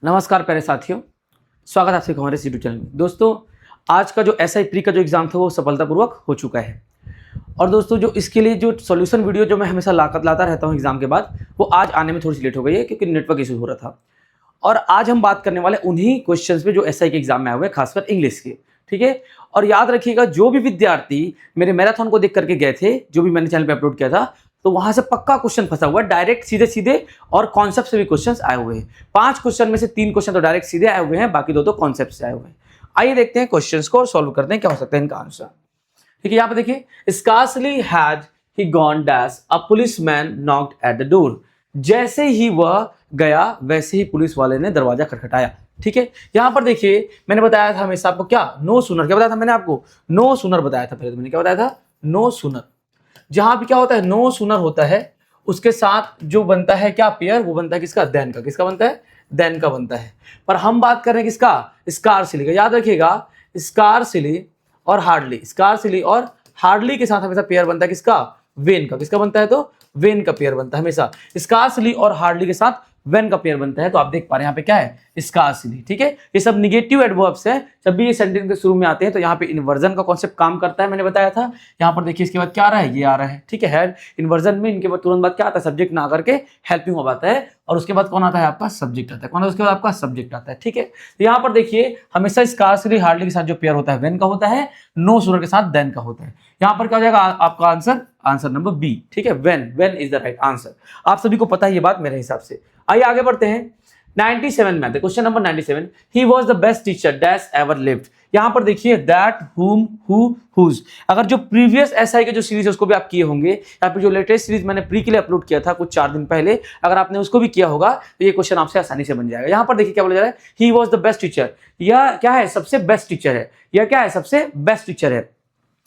नमस्कार प्यारे साथियों, स्वागत है आप सभी का हमारे यूट्यूब चैनल में। दोस्तों, आज का जो एसआई प्री का जो एग्ज़ाम था वो सफलतापूर्वक हो चुका है। और दोस्तों, जो इसके लिए जो सॉल्यूशन वीडियो जो मैं हमेशा लाता रहता हूँ एग्ज़ाम के बाद, वो आज आने में थोड़ी सी लेट हो गई है क्योंकि नेटवर्क इशू हो रहा था। और आज हम बात करने वाले उन्हीं क्वेश्चंस पे जो एसआई के एग्ज़ाम में आए हुए हैं, खासकर इंग्लिश के। ठीक है, और याद रखिएगा, जो भी विद्यार्थी मेरे मैराथन को देख करके गए थे, जो भी मैंने चैनल पे अपलोड किया था, तो वहां से पक्का क्वेश्चन फंसा हुआ है, डायरेक्ट सीधे सीधे और कॉन्सेप्ट से भी क्वेश्चंस आए हुए हैं। 5 क्वेश्चन में से 3 क्वेश्चन तो डायरेक्ट सीधे आए हुए हैं, बाकी 2 तो कॉन्सेप्ट से आए हुए हैं। आइए देखते हैं क्वेश्चंस को और सॉल्व करते हैं क्या हो सकता है इनका आंसर। ठीक है, यहाँ पे देखिए, scarcely had he gone dash a policeman knocked at the door. जैसे ही वह गया वैसे ही पुलिस वाले ने दरवाजा खटखटाया। ठीक है, यहां पर देखिए, मैंने बताया था हमेशा आपको क्या, नो सूनर। क्या बताया था मैंने आपको? नो सूनर बताया था। पहले तो मैंने क्या बताया था? No sooner. जहां भी क्या होता है, नो सूनर होता है, उसके साथ जो बनता है क्या पेयर, वो बनता है किसका? देन का। किसका बनता है? देन का बनता है। पर हम बात कर रहे हैं किसका? स्कार्सली का। याद रखिएगा, स्कार्सली और हार्डली, स्कार्सली और हार्डली के साथ हमेशा पेयर बनता है किसका? वेन का। किसका बनता है? तो वेन का पेयर बनता है हमेशा। स्कार्सली और हार्डली के साथ वेन का पेयर बनता है। तो आप देख पा रहे हैं यहाँ पे क्या है? स्कार्सली। ठीक है, ये सब निगेटिव एडवर्ब्स हैं। जब भी ये सेंटेंस के शुरू में आते हैं तो यहाँ पे इन्वर्जन का कॉन्सेप्ट काम करता है, मैंने बताया था। यहाँ पर देखिए, इसके बाद क्या आ रहा है? ये आ रहा है। ठीक है, हेड इन्वर्जन में इनके बाद तुरंत बाद क्या आता है? सब्जेक्ट ना करके हेल्पिंग वर्ब आता है, और उसके बाद कौन आता है? आपका सब्जेक्ट आता है। कौन है? उसके बाद आपका सब्जेक्ट आता है। ठीक है, तो यहाँ पर देखिए, हमेशा स्कार्सली हार्डली के साथ जो पेयर होता है वेन का होता है, नो सूनर के साथ देन का होता है। यहाँ पर क्या हो जाएगा आपका आंसर? Answer number B. ठीक है, when. When is the right answer. आप सभी को पता है ये बात मेरे हिसाब से। आइए आगे बढ़ते हैं। 97 में आते, question number 97। He was the best teacher dash ever lived. यहां पर देखिए, दैट, हुम, हु, हुज। अगर जो प्रीवियस एसआई के जो सीरीज है उसको भी आप किए होंगे, या फिर जो लेटेस्ट सीरीज मैंने प्री के लिए अपलोड किया था कुछ 4 दिन पहले, अगर आपने उसको भी किया होगा तो ये क्वेश्चन आपसे आसानी से बन जाएगा। यहां पर देखिए क्या बोला जा रहा है? He was the best teacher. यह क्या है? सबसे बेस्ट टीचर है। यह क्या है? सबसे बेस्ट टीचर है।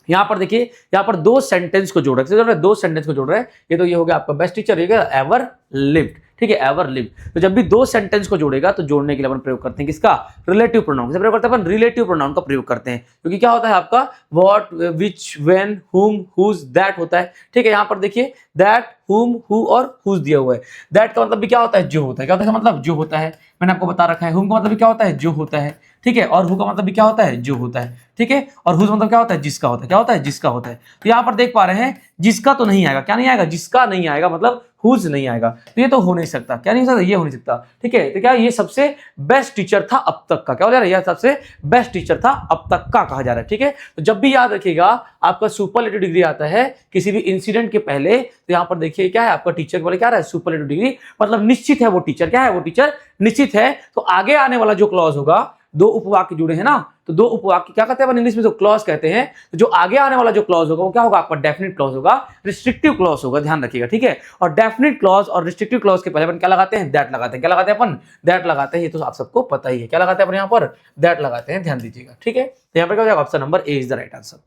यहां पर देखिए, यहां पर 2 सेंटेंस को जोड़ रहे हैं, 2 सेंटेंस को जोड़ रहे हैं। ये तो ये हो गया आपका बेस्ट टीचर, ये एवर लिव्ड। ठीक है, एवर लिव्ड। तो जब भी 2 सेंटेंस को जोड़ेगा तो जोड़ने के लिए अपन प्रयोग करते हैं किसका? Relative pronoun. किसका प्रयोग करते हैं अपन? रिलेटिव प्रोनाउन का प्रयोग करते हैं, क्योंकि क्या होता है आपका? व्हाट, विच, व्हेन, हुम, हुज, दैट होता है। ठीक है, यहां पर देखिए, दैट, हुम, हु और हुज दिया हुआ है। दैट का मतलब भी क्या होता है? जो होता है। क्या होता है? मतलब जो होता है, मैंने आपको बता रखा है। हुम का मतलब भी क्या होता है? जो होता है। ठीक है, और हु का मतलब भी क्या होता है? जो होता है। ठीक है, और हुज मतलब क्या होता है? जिसका होता है। क्या होता है? जिसका होता है। तो यहां पर देख पा रहे हैं, जिसका तो नहीं आएगा। क्या नहीं आएगा? जिसका नहीं आएगा, मतलब हुज नहीं आएगा। तो ये तो हो नहीं सकता। क्या नहीं हो सकता? ये हो नहीं सकता। ठीक है, तो क्या ये सबसे बेस्ट टीचर था अब तक का? क्या हो जा रहा है? यह सबसे बेस्ट टीचर था अब तक का कहा जा रहा है। ठीक है, तो जब भी याद रखिएगा, आपका सुपरलेटिव डिग्री आता है किसी भी इंसिडेंट के पहले, तो यहां पर देखिए क्या है आपका? टीचर वाले क्या रहा है? सुपरलेटिव डिग्री, मतलब निश्चित है वो टीचर। क्या है वो टीचर? निश्चित है। तो आगे आने वाला जो क्लॉज होगा, 2 उपवाक्य जुड़े हैं ना, तो 2 उपवाक्य क्या कहते हैं इंग्लिश में? जो क्लॉज कहते हैं। तो जो आगे आने वाला जो क्लॉज होगा वो क्या होगा? आपका डेफिनेट क्लॉज होगा, रिस्ट्रिक्टिव क्लॉज होगा। ध्यान रखिएगा। ठीक है, और डेफिनेट क्लॉज और रिस्ट्रिक्टिव क्लॉज के पहले अपन क्या लगाते हैं? दैट लगाते हैं। क्या लगाते हैं अपन? दैट लगाते हैं। ये तो आप सबको पता ही है। क्या लगाते हैं अपन यहाँ पर? दैट लगाते हैं। ध्यान दीजिएगा। ठीक है, तो यहाँ पर क्या हो जाएगा? Option number A is the right answer.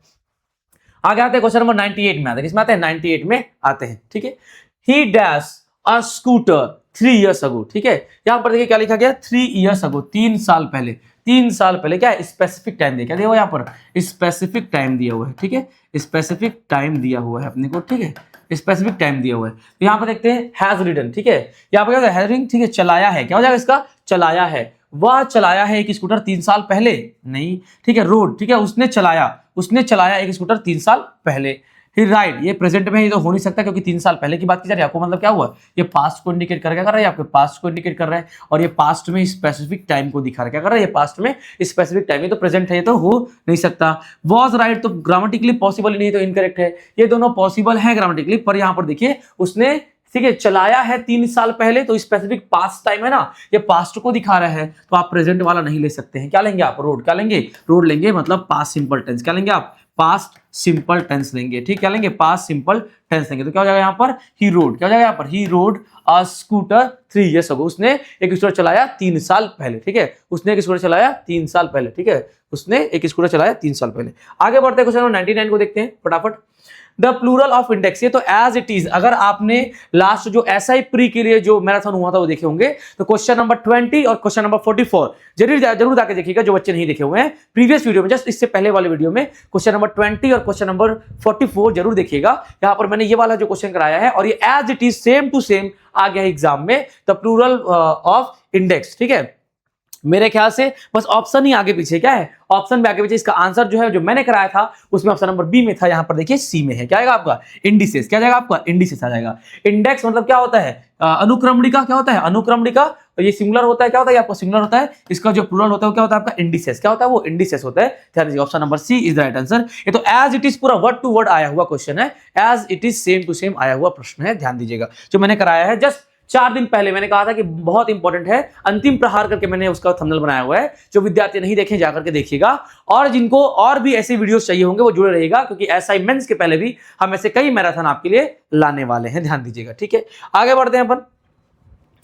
आगे आते हैं क्वेश्चन नंबर 98 में आते हैं। किसमें आते हैं? 98 में आते हैं। ठीक है, ही dash a scooter 3 years ago। ठीक है, यहां पर देखिए क्या लिखा गया? 3 years ago, 3 साल पहले। 3 साल पहले क्या है? स्पेसिफिक टाइम दिया। क्या दिया हुआ है यहाँ पर? स्पेसिफिक टाइम दिया हुआ है। ठीक है, स्पेसिफिक टाइम दिया हुआ है अपने को। ठीक है, स्पेसिफिक टाइम दिया हुआ है। तो यहाँ पर देखते हैं हैज रिडन। ठीक है, यहाँ पर क्या हैज रिडन। ठीक है, चलाया है। क्या हो जाएगा इसका? चलाया है। वह चलाया है एक स्कूटर 3 साल पहले? नहीं। ठीक है, रोड। ठीक है, उसने चलाया एक स्कूटर 3 साल पहले। ही राइड, ये प्रेजेंट में, ये तो हो नहीं सकता क्योंकि 3 साल पहले की बात की जा रही है। आपको मतलब क्या हुआ? ये पास्ट को इंडिकेट कर रहा है, आपके पास्ट को इंडिकेट कर रहा है, और ये पास्ट में स्पेसिफिक टाइम को दिखा रहा है। क्या कर रहा है? ये पास्ट में स्पेसिफिक टाइम। ये तो प्रेजेंट है, ये तो हो नहीं सकता। वॉज राइट तो ग्रामेटिकली पॉसिबल ही नहीं, तो इनकरेक्ट है। ये दोनों पॉसिबल है ग्रामेटिकली, पर यहाँ पर देखिए उसने, ठीक है, चलाया है 3 साल पहले, तो स्पेसिफिक पास्ट टाइम है ना, ये पास्ट को दिखा रहा है, तो आप प्रेजेंट वाला नहीं ले सकते हैं। क्या लेंगे आप? रोड। क्या लेंगे? रोड लेंगे, मतलब पास्ट सिंपल टेंस। क्या लेंगे आप? पास्ट सिंपल टेंस लेंगे। ठीक, क्या लेंगे? पास्ट सिंपल टेंस लेंगे। तो क्या हो जाएगा यहाँ पर? ही रोड। क्या हो जाएगा यहाँ पर? ही रोड अ स्कूटर 3 years ago। उसने एक स्कूटर चलाया 3 साल पहले। ठीक है, उसने एक स्कूटर चलाया 3 साल पहले। ठीक है, उसने एक स्कूटर चलाया 3 साल पहले। आगे बढ़ते हैं, क्वेश्चन नंबर 99 को देखते हैं फटाफट। द प्लूरल ऑफ इंडेक्स, ये तो एज इट इज, अगर आपने लास्ट जो एसआई प्री के लिए जो मैराथन हुआ था वो देखे होंगे, तो क्वेश्चन नंबर 20 और क्वेश्चन नंबर 44 जरूर जाके देखिएगा जो बच्चे नहीं देखे हुए हैं प्रीवियस वीडियो में, जस्ट इससे पहले वाले वीडियो में क्वेश्चन नंबर 20 और क्वेश्चन नंबर 44 जरूर देखिएगा। यहां पर मैंने ये वाला जो क्वेश्चन कराया है और ये as it is same to same आ गया एग्जाम में, द प्लूरल ऑफ इंडेक्स। ठीक है, मेरे ख्याल से बस ऑप्शन ही आगे पीछे क्या है, ऑप्शन में आगे पीछे। इसका आंसर जो है जो मैंने कराया था उसमें ऑप्शन नंबर बी में था, यहां पर देखिए सी में है। क्या आएगा आपका? इंडिसेस। क्या जाएगा आपका? इंडिसेस आ जाएगा। इंडेक्स मतलब क्या होता है? अनुक्रमणिका। क्या होता है? अनुक्रमणिका। और ये सिंगुलर होता है, क्या होता है? आपका सिंगुलर होता है। इसका जो प्लूरल होता है वो क्या होता है? आपका इंडिसेस। क्या होता है? वो इंडिसेस होता है। ध्यान दीजिए, option number C is the right answer. ये तो एज इट इज पूरा वर्ड टू वर्ड आया हुआ क्वेश्चन है, as it is same to same आया हुआ प्रश्न है। ध्यान दीजिएगा, जो मैंने कराया है जस्ट 4 दिन पहले, मैंने कहा था कि बहुत इंपॉर्टेंट है, अंतिम प्रहार करके मैंने उसका थंबनेल बनाया हुआ है। जो विद्यार्थी नहीं देखे जाकर के देखिएगा, और जिनको और भी ऐसे वीडियोस चाहिए होंगे वो जुड़े रहिएगा, क्योंकि एसआई मेंस के पहले भी हम ऐसे कई मैराथन आपके लिए लाने वाले हैं। ध्यान दीजिएगा, ठीक है। आगे बढ़ते हैं अपन,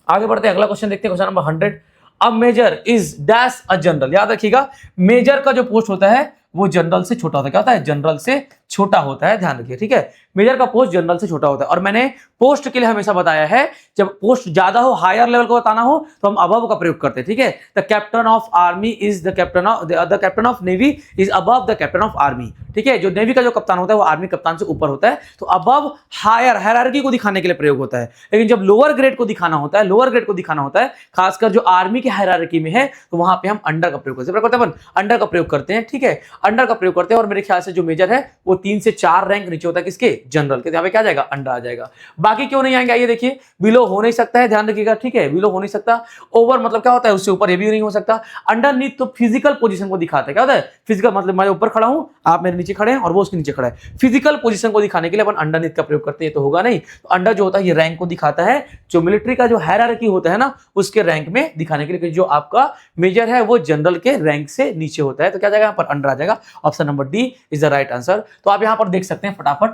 आगे बढ़ते हैं, अगला क्वेश्चन देखते हैं, question number 100। A major is dash a general. याद रखिएगा, मेजर का जो पोस्ट होता है वो जनरल से छोटा होता है। क्या होता है? जनरल से छोटा होता है। ध्यान रखिए, ठीक है। मेजर का पोस्ट जनरल से छोटा होता है। और मैंने पोस्ट के लिए हमेशा बताया है, जब पोस्ट ज्यादा हो, हायर लेवल को बताना हो, तो हम अबव का प्रयोग करते हैं, ठीक है। The captain of army is the captain of navy is above the captain of army, ठीक है। जो नेवी का जो कप्तान होता है वो आर्मी कप्तान से ऊपर होता है, तो अबव हायर हायरार्की को दिखाने के लिए प्रयोग होता है। लेकिन जब लोअर ग्रेड को दिखाना होता है, लोअर ग्रेड को दिखाना होता है, खासकर जो आर्मी की हायरार्की में है, तो वहां पे हम अंडर का प्रयोग करते हैं। अंडर का प्रयोग करते हैं, ठीक है, अंडर का प्रयोग करते हैं। और मेरे ख्याल से जो मेजर है वो 3 से 4 रैंक नीचे होता है, किसके? जनरल के। यहाँ पे क्या जाएगा? अंडर आ जाएगा। बाकी क्यों नहीं आएंगे? आइए देखिए, बिलो हो नहीं सकता है, ध्यान रखिएगा, ठीक है। बिलो हो नहीं सकता। ओवर मतलब क्या होता है? उससे ऊपर, ये भी नहीं हो सकता। अंडरनीथ तो फिजिकल पोजीशन को दिखाता है। क्या होता है? फिजिकल मतलब मैं ऊपर खड़ा हूं, आप मेरे नीचे खड़े हैं और वो उसके नीचे खड़ा है। फिजिकल पोजीशन को दिखाने के लिए अपन अंडरनीथ का प्रयोग करते हैं, तो होगा नहीं। तो अंडर जो होता है ये रैंक को दिखाता है, जो मिलिट्री का जो हायरार्की होता है ना, उसके रैंक में दिखाने के लिए। जो आपका मेजर है वो जनरल के रैंक से नीचे होता है, तो क्या जाएगा? यहाँ पर अंडर आ जाएगा। Option number D is the right answer. तो आप यहाँ पर देख सकते हैं फटाफट,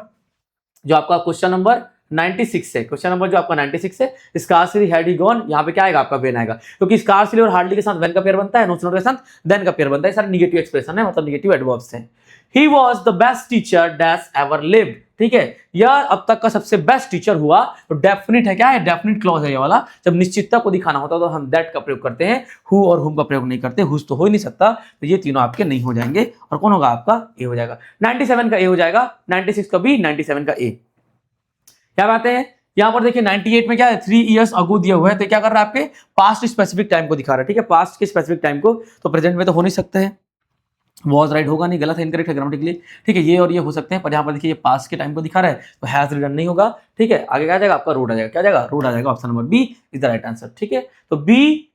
जो आपका क्वेश्चन नंबर 96 है, क्वेश्चन नंबर जो आपका 96 है, स्कार्सली हैड ही गॉन, यहाँ पे क्या आएगा? आपका वेन आएगा, क्योंकि स्कार्सली और हार्डली के साथ वेन का पेयर बनता है, नो के साथ देन का पेयर बनता है। सारे नेगेटिव एक्सप्रेशन है, मतलब नेगेटिव एडवर्ब्स हैं। He was the best teacher dash ever lived, ठीक है। यह अब तक का सबसे बेस्ट टीचर हुआ, तो डेफिनिट है। क्या है? डेफिनिट क्लॉज है ये वाला। जब निश्चितता को दिखाना होता है तो हम दैट का प्रयोग करते हैं, हु और हुम का प्रयोग नहीं करते। हुज तो हो ही नहीं सकता, तो ये तीनों आपके नहीं हो जाएंगे। और कौन होगा? आपका ए हो जाएगा। 97 का ए हो जाएगा, 96 का बी, 97 का ए। क्या बात है? यहां पर देखिए 98 में क्या है? 3 इयर्स अगो दिया हुआ है, तो क्या कर रहा है? आपके पास्ट स्पेसिफिक टाइम को दिखा रहा है, ठीक है। पास्ट के स्पेसिफिक टाइम को, तो प्रेजेंट में तो हो नहीं सकता है। वॉज राइट होगा नहीं, गलत है, इनकरेक्ट है ग्रामेटिकली, ठीक है। ये और ये हो सकते हैं, पर यहाँ पर देखिए ये पास्ट के टाइम को दिखा रहा है, तो हैज रिडन नहीं होगा, ठीक है। आगे क्या जाएगा? आपका रोड आ जाएगा। क्या जाएगा? रोड आ जाएगा। Option number B is the right answer, ठीक है। तो बी,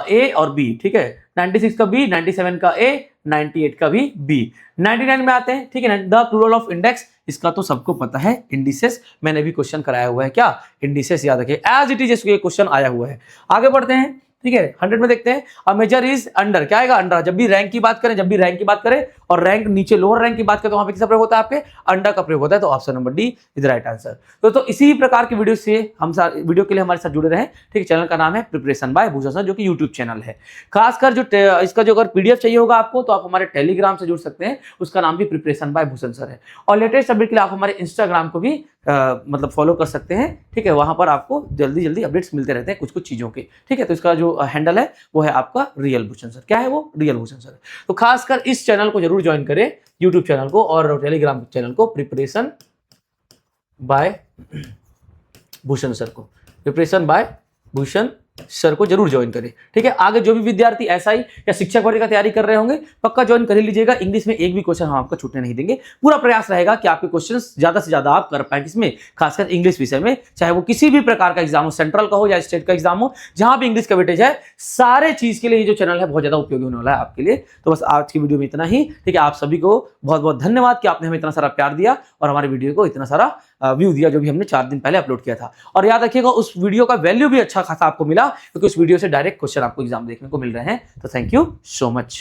ए और बी, ठीक है। 96 का बी, 97 का ए, 98 का भी बी। 99 में आते हैं, ठीक है। द प्लूरल ऑफ इंडेक्स, इसका तो सबको पता है, इंडिसेस। मैंने भी क्वेश्चन कराया हुआ है, क्या? इंडिसेस याद रखिए, एज इट इज ये क्वेश्चन आया हुआ है। आगे बढ़ते हैं, ठीक है। 100 में देखते हैं, अ मेजर इज अंडर। क्या आएगा? अंडर। जब भी रैंक की बात करें, जब भी रैंक की बात करें और रैंक नीचे लोअर रैंक की बात करें, तो वहां पे किसका प्रयोग होता है? आपके अंडर का प्रयोग होता है। तो option number D is the right answer. तो इसी प्रकार की वीडियो से हम वीडियो के लिए हमारे साथ जुड़े रहे, ठीक है। चैनल का नाम है प्रिपरेशन बाय भूषण सर, जो कि यूट्यूब चैनल है। खासकर जो इसका जो अगर पीडीएफ चाहिए होगा आपको, तो आप हमारे टेलीग्राम से जुड़ सकते हैं, उसका नाम भी प्रिपरेशन बाय भूषण सर है। और लेटेस्ट अपडेट के लिए आप हमारे इंस्टाग्राम को भी मतलब फॉलो कर सकते हैं, ठीक है। वहां पर आपको जल्दी जल्दी अपडेट्स मिलते रहते हैं कुछ कुछ चीजों के, ठीक है। तो इसका जो हैंडल है वो है आपका रियल भूषण सर। क्या है वो? Real Bhushan sir. तो खासकर इस चैनल को जरूर ज्वाइन करें, यूट्यूब चैनल को और टेलीग्राम चैनल को, प्रिपरेशन बाय भूषण सर को, प्रिपरेशन बाय भूषण सर को जरूर ज्वाइन करें, ठीक है। आगे जो भी विद्यार्थी एसआई या शिक्षक भर्ती का तैयारी कर रहे होंगे, पक्का ज्वाइन कर ही लीजिएगा। इंग्लिश में एक भी क्वेश्चन हम आपको छूटने नहीं देंगे। पूरा प्रयास रहेगा कि आपके क्वेश्चंस ज्यादा से ज्यादा आप कर पाए, किसमें? खासकर इंग्लिश विषय में, चाहे वो किसी भी प्रकार का एग्जाम हो, सेंट्रल का हो या स्टेट का एग्जाम हो, जहां भी इंग्लिश का वेटेज है, सारे चीज के लिए ये जो चैनल है बहुत ज्यादा उपयोगी होने वाला है आपके लिए। तो बस आज की वीडियो में इतना ही, ठीक है। आप सभी को बहुत बहुत धन्यवाद कि आपने हमें इतना सारा प्यार दिया और हमारे वीडियो को इतना सारा व्यू दिया, जो भी हमने 4 दिन पहले अपलोड किया था। और याद रखिएगा, उस वीडियो का वैल्यू भी अच्छा खासा आपको मिला, क्योंकि उस वीडियो से डायरेक्ट क्वेश्चन आपको एग्जाम देखने को मिल रहे हैं। तो थैंक यू सो मच।